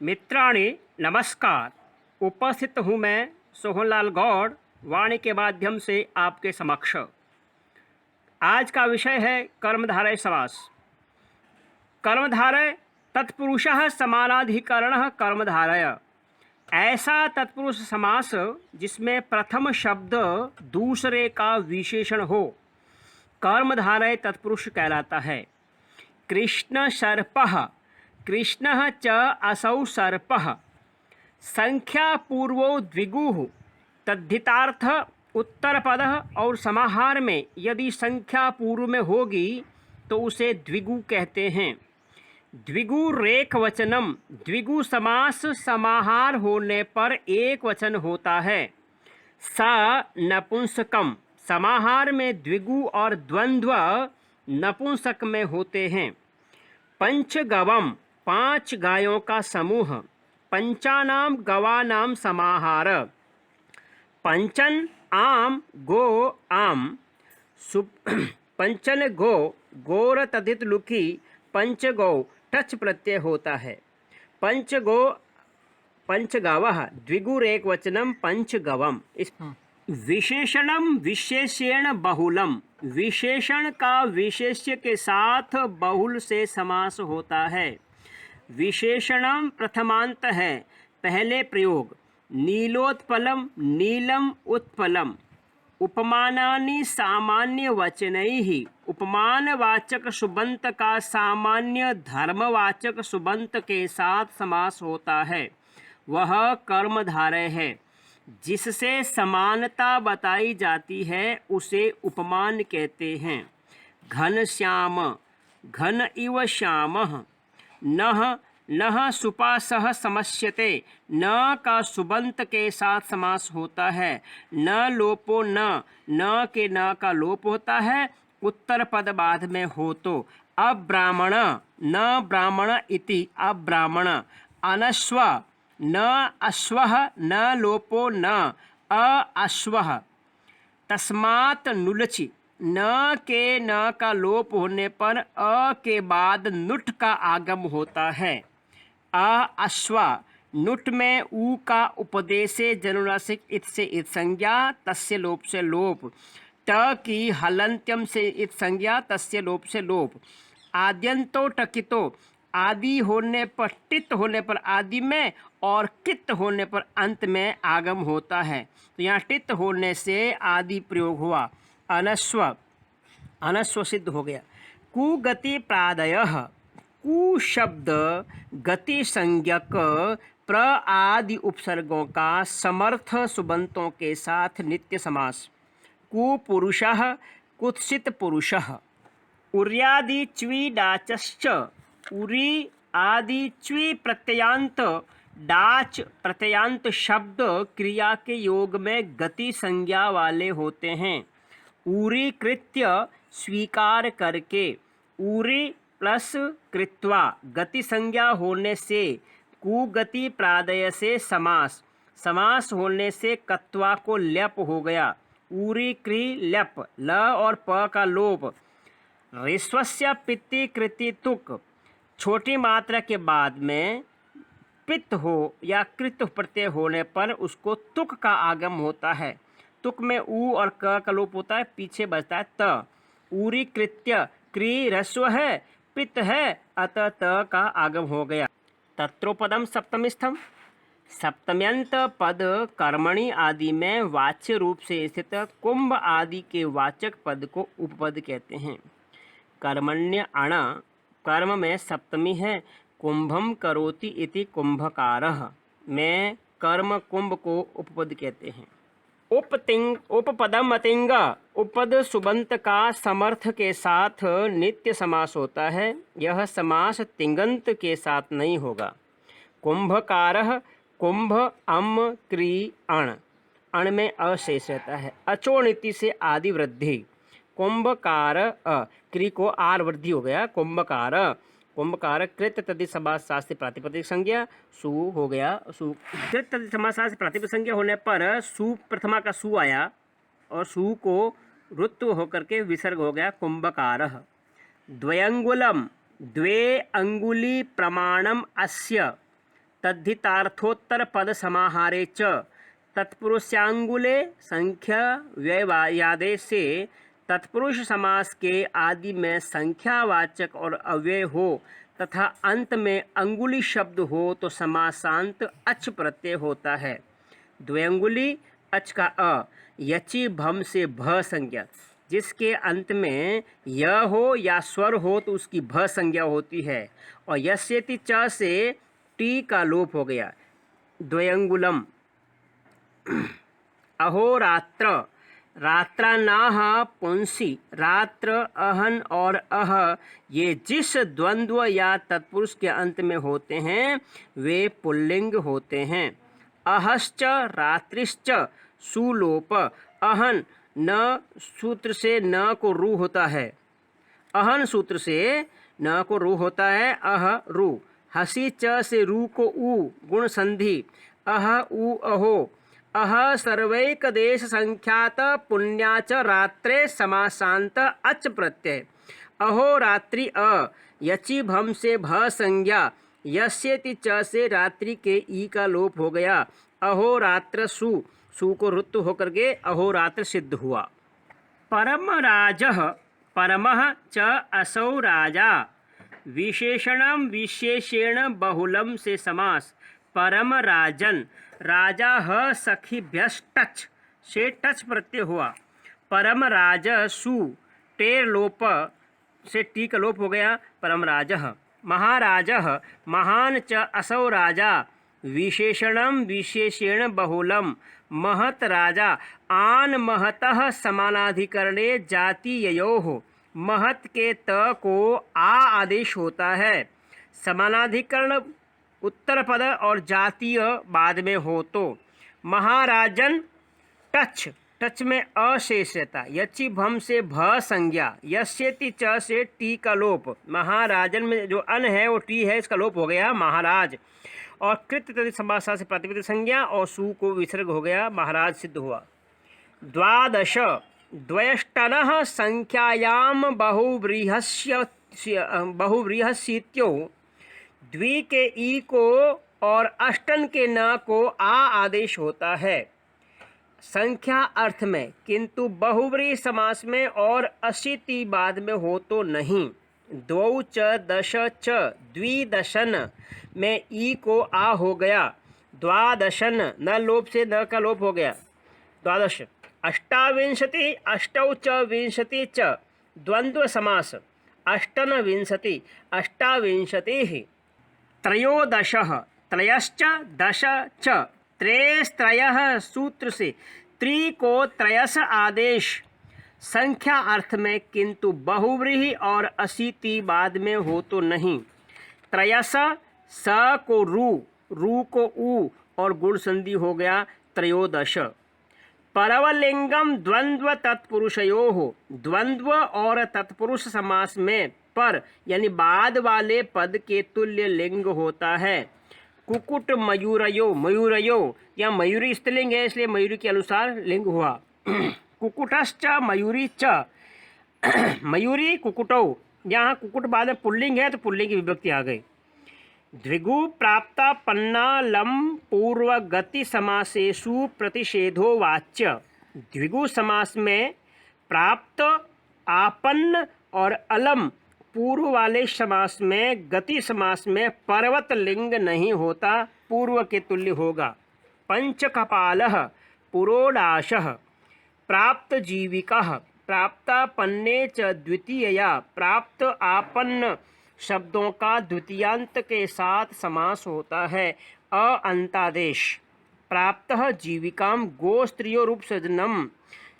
मित्राणि नमस्कार। उपस्थित हूँ मैं सोहनलाल गौड़ वाणी के माध्यम से आपके समक्ष। आज का विषय है कर्मधारय समास। कर्मधारय तत्पुरुषः समानाधिकरणः कर्मधारय। ऐसा तत्पुरुष समास जिसमें प्रथम शब्द दूसरे का विशेषण हो, कर्मधारय तत्पुरुष कहलाता है। कृष्ण सर्पः, कृष्णः च असौ सर्पः। संख्या पूर्वो द्विगुः, तद्धितार्थ उत्तर पद और समाहार में यदि संख्या पूर्व में होगी तो उसे द्विगु कहते हैं। द्विगु रेख वचनम, द्विगु समास समाहार होने पर एक वचन होता है। स नपुंसकम, समाहार में द्विगु और द्वंद्व नपुंसक में होते हैं। पंचगवम, पांच गायों का समूह। पंचानाम गवानाम समाहार। पंचन आम गो आम, पंचन गो गोर तदित लुकी पंचगौ टच प्रत्यय होता है। पंचगो पंचगावः, द्विगुर एक वचनम पंचगवम। इस विशेषणम विशेष्येण बहुलम, विशेषण का विशेष्य के साथ बहुल से समास होता है। विशेषणम प्रथमांत है, पहले प्रयोग। नीलोत्पलम, नीलम उत्पलम। उपमानानि सामान्य वचनैः, उपमानवाचक सुबंत का सामान्य धर्मवाचक सुबंत के साथ समास होता है। वह कर्मधारय है। जिससे समानता बताई जाती है उसे उपमान कहते हैं। घन श्याम, घन इव श्यामः। नह नह सुपासः समस्यते, न का सुबंत के साथ समास होता है। न लोपो न के न का लोप होता है, उत्तर पद बाद में हो तो। अब्राह्मण, न ब्राह्मण इति अब्राह्मण। अनश्व, न अश्वः, न लोपो न अश्वः। तस्मात् नुलचि, न के न का लोप होने पर अ के बाद नुट का आगम होता है। अश्वा, नुट में ऊ का उपदेशे जनुनासिक इत से इत संज्ञा, तस्य लोप से लोप। ट की हलंत्यम से इत संज्ञा, तस्य लोप से लोप। आद्यंतो टकितो, आदि होने पर टित होने पर आदि में और कित होने पर अंत में आगम होता है। तो यहाँ टित होने से आदि प्रयोग हुआ। अनश्व, अनश्व सिद्ध हो गया। कुगति प्रादयः, कु शब्द गति संज्ञक प्र आदि उपसर्गों का समर्थ सुबंतों के साथ नित्य समास। कुपुरुषः, कुत्सित पुरुषः। उर्यादि च्वी डाचश्च, उरी आदि च्वी प्रत्ययांत डाच प्रत्ययांत शब्द क्रिया के योग में गति संज्ञा वाले होते हैं। उरी कृत्य स्वीकार करके, उरी प्लस कृत्वा गति संज्ञा होने से कुगति प्रादय से समास, समास होने से कत्वा को ल्यप हो गया। उरी क्री ल्यप, ल और प का लोप। ऋस्वस्य पित्ति कृति तुक, छोटी मात्रा के बाद में पित्त हो या कृत प्रत्यय होने पर उसको तुक का आगम होता है। तुक में ऊ और क का लोप होता है, पीछे बचता है त। उरी कृत्य, क्री रस्व है, पित्त है, अतः त का आगम हो गया। तत्रोपदम सप्तमीस्थम, सप्तम्यंत पद कर्मणि आदि में वाच्य रूप से स्थित कुंभ आदि के वाचक पद को उपपद कहते हैं। कर्मण्य अण, कर्म में सप्तमी है। कुंभम करोति इति कुंभकारः में कर्म कुंभ को उपपद कहते हैं। उपपदम अतिंग, उपपद सुबंत का समर्थ के साथ नित्य समास होता है। यह समास तिंगंत के साथ नहीं होगा। कुंभकारः, कुंभ अम क्री अण, अण में अशेष रहता है। अचोणिति से आदि वृद्धि। कुंभकार क्री को आर वृद्धि हो गया। कुंभकार, कुंभकार कृत तदि समास शास्त्र प्रातिपदिक संज्ञा सु हो गया। सु कृत तदि समास शास्त्र प्रातिपदिक संज्ञा होने पर सु प्रथमा का सु आया और सु को रुत्व होकर के विसर्ग हो गया। कुंभकारः। द्वयंगुलम, द्वे अंगुली प्रमाणम अस्य, तद्धितार्थोत्तर पद समाहारे च तत्पुरुषांगुले संख्या व्ययवायादे से तत्पुरुष समास के आदि में संख्यावाचक और अव्यय हो तथा अंत में अंगुली शब्द हो तो समासांत अच प्रत्यय होता है। द्वयंगुली अच का अ, यचि भम से भ संज्ञा, जिसके अंत में य हो या स्वर हो तो उसकी भ संज्ञा होती है, और यस्यति च से टी का लोप हो गया। द्वयंगुलम। अहोरात्र, रात्रानाह पुंसी, रात्र, अहन और अह ये जिस द्वंद्व या तत्पुरुष के अंत में होते हैं वे पुल्लिंग होते हैं। अहश्च रात्रिश्च सुलोप। अहन न सूत्र से न को रू होता है, अहन सूत्र से न को रू होता है, अह रू। हसी च से रू को ऊ गुण संधि, अह ऊ अहो। अह सर्वैक देश संख्यात पुण्या च रात्रे समासांत अच प्रत्यय। अहो रात्रि अ, यचि भम से भ संज्ञा, यस्यति च से रात्रि के ई का लोप हो गया। अहोरात्र सु, सु को ऋतु होकर के अहोरात्र सिद्ध हुआ। परम राजः, परमः च असौ राजा, विशेषणम विशेषेण बहुलम से समास। परम राजन, राजा ह सखीभ्यश्च टच से टच प्रत्यय हुआ। परम राज सु, टेर लोप से टी का लोप हो गया, परम राजः। महाराजः, महान च असौ राजा, विशेषणम विशेषेण बहुलम। महत राजा, आन महतः समानाधिकरणे जातीययोः, महत के त को आ आदेश होता है, समानाधिकरण उत्तर पद और जातीय बाद में हो तो। महाराजन टच, टच में अशेष रहता। यचि भम से भ संज्ञा, यस्यति च से टी का लोप। महाराजन में जो अन है वो टी है, इसका लोप हो गया महाराज। और कृत तदि समासा से प्रतिपद संज्ञा और सु को विसर्ग हो गया, महाराज सिद्ध हुआ। द्वादश, द्वयष्टनः संख्यायाम बहुव्रीहस्यत्यो, द्वि के ई को और अष्टन के न को आ आदेश होता है संख्या अर्थ में, किंतु बहुव्रीहि समास में और अशीति बाद में हो तो नहीं। द्वौ च दश च, द्विदशन में ई को आ हो गया। द्वादशन, न लोप से न का लोप हो गया, द्वादश। अष्टाविंशति, अष्टौ च विंशति च, द्वंद्व समास। अष्टन विंशति, अष्टाविंशतिः। त्रयोदशः, त्रयश्च दश च, त्रयस्त्रयः सूत्र से त्रि को त्रयस आदेश संख्या अर्थ में, किंतु बहुव्रीहि और अशीति बाद में हो तो नहीं। त्रयस, स को रू, रू को ऊ और गुण संधि हो गया, त्रयोदश। परवलिंगम द्वंद्व तत्पुरुषयोः, द्वंद्व और तत्पुरुष समास में पर यानी बाद वाले पद के तुल्य लिंग होता है। कुकुट मयूरयो, मयूरयो या मयूरी स्त्रीलिंग है इसलिए मयूरी के अनुसार लिंग हुआ। कुकुटश्च मयूरी च, मयूरी कुकुटौ, यहाँ कुकुट बाद में पुल्लिंग है तो पुल्लिंग की विभक्ति आ गई। द्विगु प्राप्ता पन्ना लम पूर्वगति समासेषु प्रतिषेधो वाच्य। द्विगु समास में प्राप्त, आपन्न और अलम पूर्व वाले समास में, गति समास में पर्वत लिंग नहीं होता, पूर्व के तुल्य होगा। पंचकपालः, पुरोडाशः, प्राप्त जीविकः, प्राप्तापन्ने च द्वितीयया, प्राप्त आपन्न शब्दों का द्वितीयांत के साथ समास होता है। अ अंतादेश। प्राप्तः जीविकाम, गो स्त्रियो रूप सजनम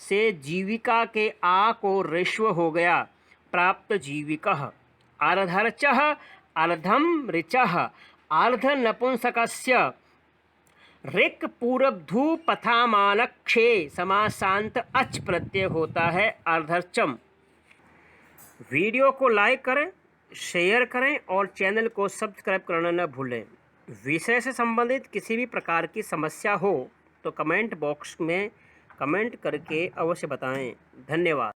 से जीविका के आ को ऋष्व हो गया, प्राप्त जीविकः। अर्धर्चः, अर्धम ऋचः, अर्ध नपुंसकस्य ऋक् पूर्वधू पथामानक्षे समासांत अच प्रत्यय होता है, अर्धर्चम। वीडियो को लाइक करें, शेयर करें और चैनल को सब्सक्राइब करना न भूलें। विषय से संबंधित किसी भी प्रकार की समस्या हो तो कमेंट बॉक्स में कमेंट करके अवश्य बताएं। धन्यवाद।